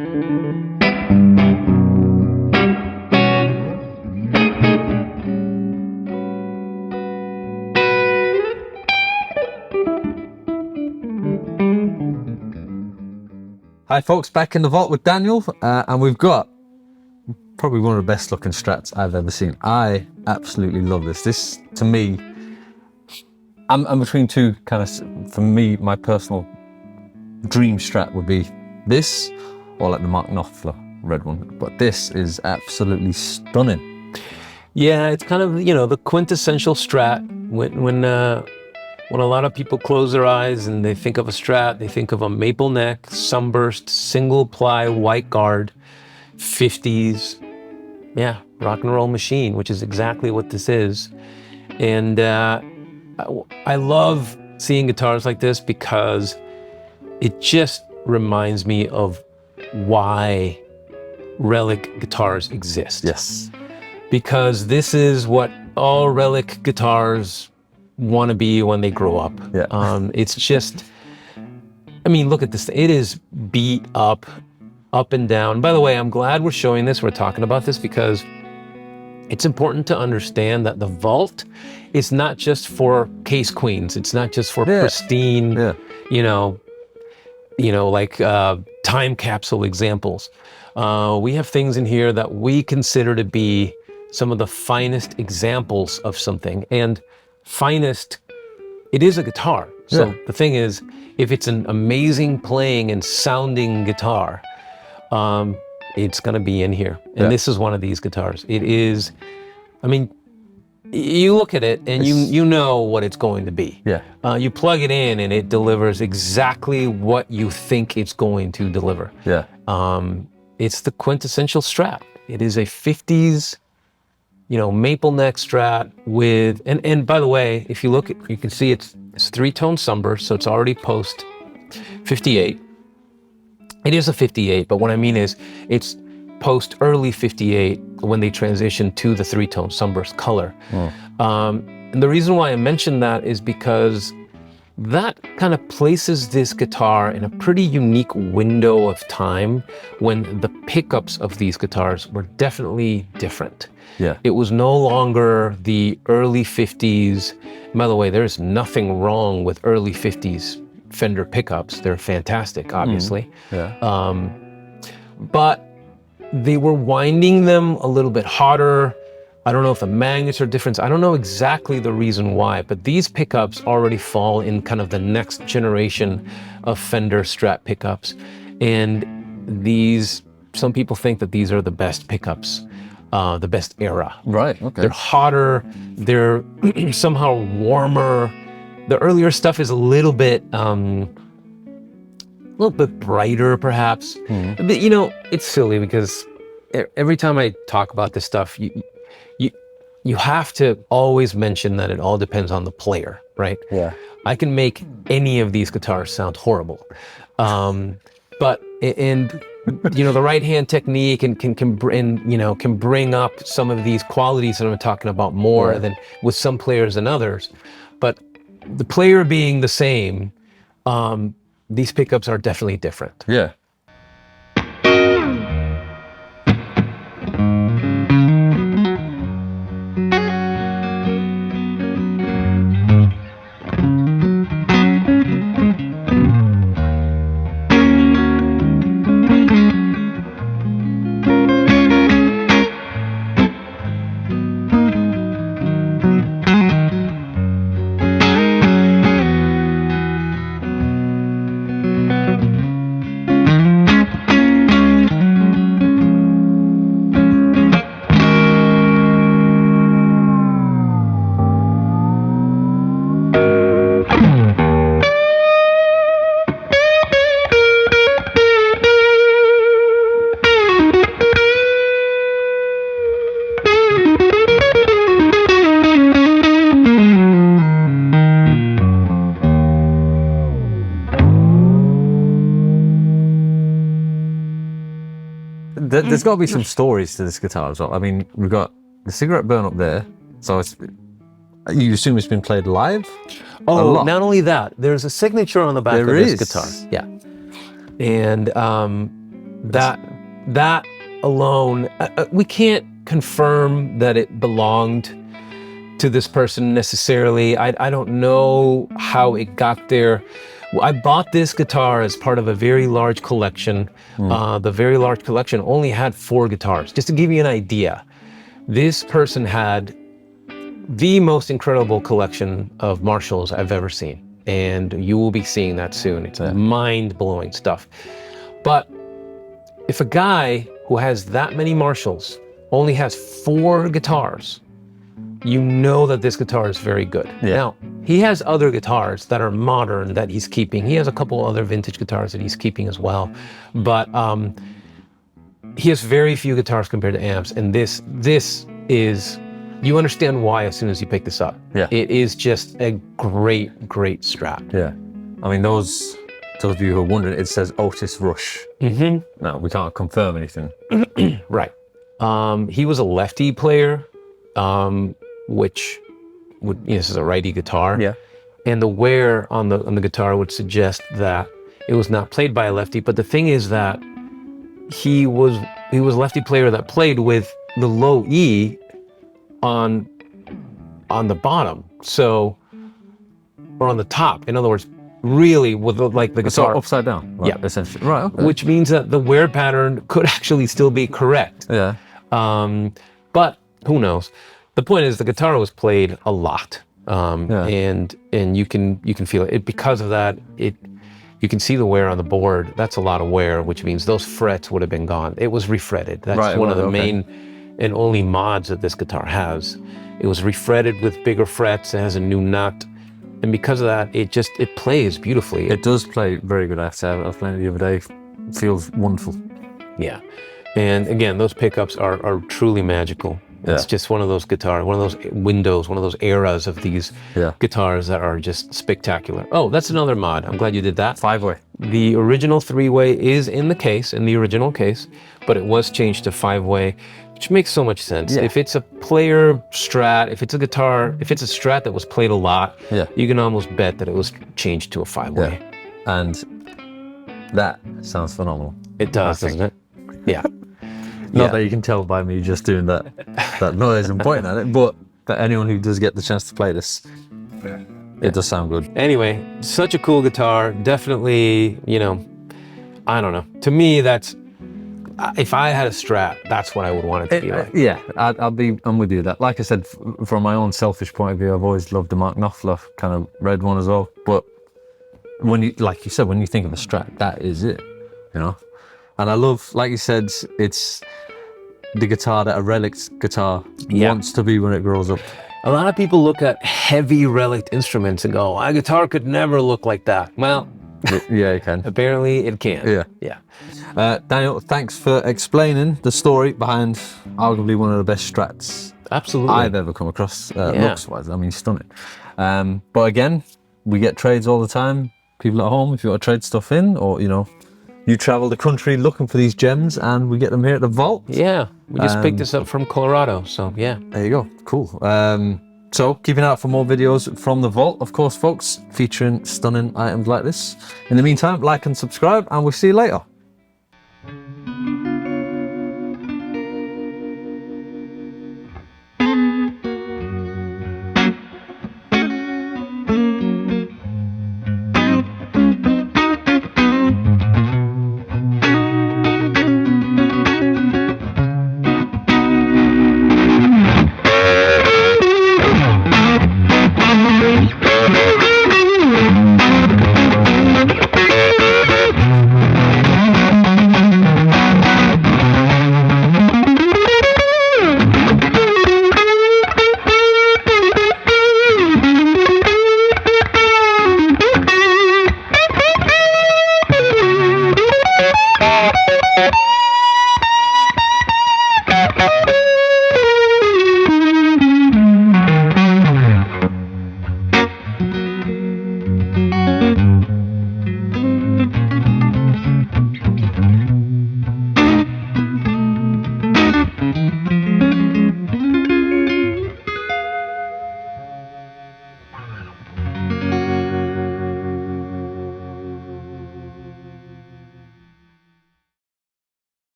Hi folks, back in the vault with Daniel, and we've got probably one of the best looking Strats I've ever seen. I absolutely love this. This, to me, I'm between two kind of, for me, my personal dream Strat would be this, or like the Mark Knopfler red one. But this is absolutely stunning. Yeah, it's kind of, you know, the quintessential Strat. When a lot of people close their eyes and they think of a Strat, they think of a maple neck, sunburst, single ply, white guard, 50s, yeah, rock and roll machine, which is exactly what this is. And I love seeing guitars like this because it just reminds me of why relic guitars exist. Yes. Because this is what all relic guitars want to be when they grow up. Yeah. It's just, I mean, look at this. It is beat up and down. By the way, I'm glad we're showing this. We're talking about this because it's important to understand that the vault is not just for case queens. It's not just for pristine, you know, like time capsule examples. We have things in here that we consider to be some of the finest examples of something. And finest, it is a guitar. So the thing is, if it's an amazing playing and sounding guitar, it's going to be in here. And this is one of these guitars. It is, I mean, you look at it and you know what it's going to be. Yeah. You plug it in and it delivers exactly what you think it's going to deliver. Yeah. It's the quintessential Strat. It is a 50s, you know, maple neck Strat with, and by the way, if you look at, you can see it's three-tone sunburst, so it's already post 58. It is a 58, but what I mean is it's post early 58 when they transitioned to the three-tone sunburst color. And the reason why I mention that is because that kind of places this guitar in a pretty unique window of time when the pickups of these guitars were definitely different. Yeah. It was no longer the early 50s. By the way, there's nothing wrong with early 50s Fender pickups. They're fantastic, obviously. But they were winding them a little bit hotter. I don't know if the magnets are different. I don't know exactly the reason why, but these pickups already fall in kind of the next generation of Fender Strat pickups. And these, some people think that these are the best pickups, the best era. Right, okay. They're hotter, they're somehow warmer. The earlier stuff is a little bit brighter, perhaps. But you know, it's silly because every time I talk about this stuff, you have to always mention that it all depends on the player, right? Yeah. I can make any of these guitars sound horrible, but you know, the right hand technique can bring up some of these qualities that I'm talking about more than with some players than others. But the player being the same, these pickups are definitely different. Yeah. There's got to be some stories to this guitar as well. I mean, we've got the cigarette burn up there, so it's, you assume it's been played live? Oh, not only that, there's a signature on the back of this guitar. Yeah. And That alone, we can't confirm that it belonged to this person necessarily. I don't know how it got there. I bought this guitar as part of a very large collection. The very large collection only had 4 guitars. Just to give you an idea, this person had the most incredible collection of Marshalls I've ever seen. And you will be seeing that soon. It's mind-blowing stuff. But if a guy who has that many Marshalls only has 4 guitars, you know that this guitar is very good. Yeah. Now, he has other guitars that are modern that he's keeping. He has a couple other vintage guitars that he's keeping as well. But he has very few guitars compared to amps. And this is, you understand why as soon as you pick this up. Yeah. It is just a great, great Strat. Yeah. I mean, those of you who are wondering, it says Otis Rush. Mm-hmm. No, we can't confirm anything. Right. He was a lefty player, which would, this is a righty guitar. Yeah. And the wear on the guitar would suggest that it was not played by a lefty. But the thing is that he was a lefty player that played with the low E on the bottom, so, or on the top. In other words, really with the guitar So upside down. Right, yeah, essentially. Right. Okay. which means that the wear pattern could actually still be correct. Yeah. But who knows? The point is the guitar was played a lot, and you can feel it. Because of that, you can see the wear on the board. That's a lot of wear, which means those frets would have been gone. It was refretted. That's one of the main and only mods that this guitar has. It was refretted with bigger frets. It has a new nut, and because of that, it plays beautifully. It does play very good. I have to say, I was playing it the other day. It feels wonderful. Yeah, and again, those pickups are truly magical. It's just one of those guitars, one of those windows, one of those eras of these guitars that are just spectacular. Oh, that's another mod. I'm glad you did that. 5-way. The original 3-way is in the original case, but it was changed to 5-way, which makes so much sense. Yeah. If it's a player Strat, if it's a guitar, if it's a Strat that was played a lot, you can almost bet that it was changed to a 5-way. Yeah. And that sounds phenomenal. It does, doesn't it? Yeah. Not that you can tell by me just doing that noise and pointing at it, but that anyone who does get the chance to play this, it does sound good. Anyway, such a cool guitar. Definitely, I don't know. To me, that's, if I had a Strat, that's what I would want it to be like. Yeah, I'm with you. That, like I said, from my own selfish point of view, I've always loved the Mark Knopfler kind of red one as well. But when you, like you said, when you think of a Strat, that is it, And I love, like you said, it's the guitar that a relic guitar wants to be when it grows up. A lot of people look at heavy relic instruments and go, "A guitar could never look like that." Well, yeah, it can. Apparently it can. Yeah. Daniel, thanks for explaining the story behind arguably one of the best Strats I've ever come across, looks-wise. I mean, stunning. But again, we get trades all the time. People at home, if you want to trade stuff in, or, you travel the country looking for these gems, and we get them here at the vault. Yeah, we just picked this up from Colorado, so yeah. There you go, cool. So keep an eye out for more videos from the vault, of course, folks, featuring stunning items like this. In the meantime, like and subscribe, and we'll see you later. You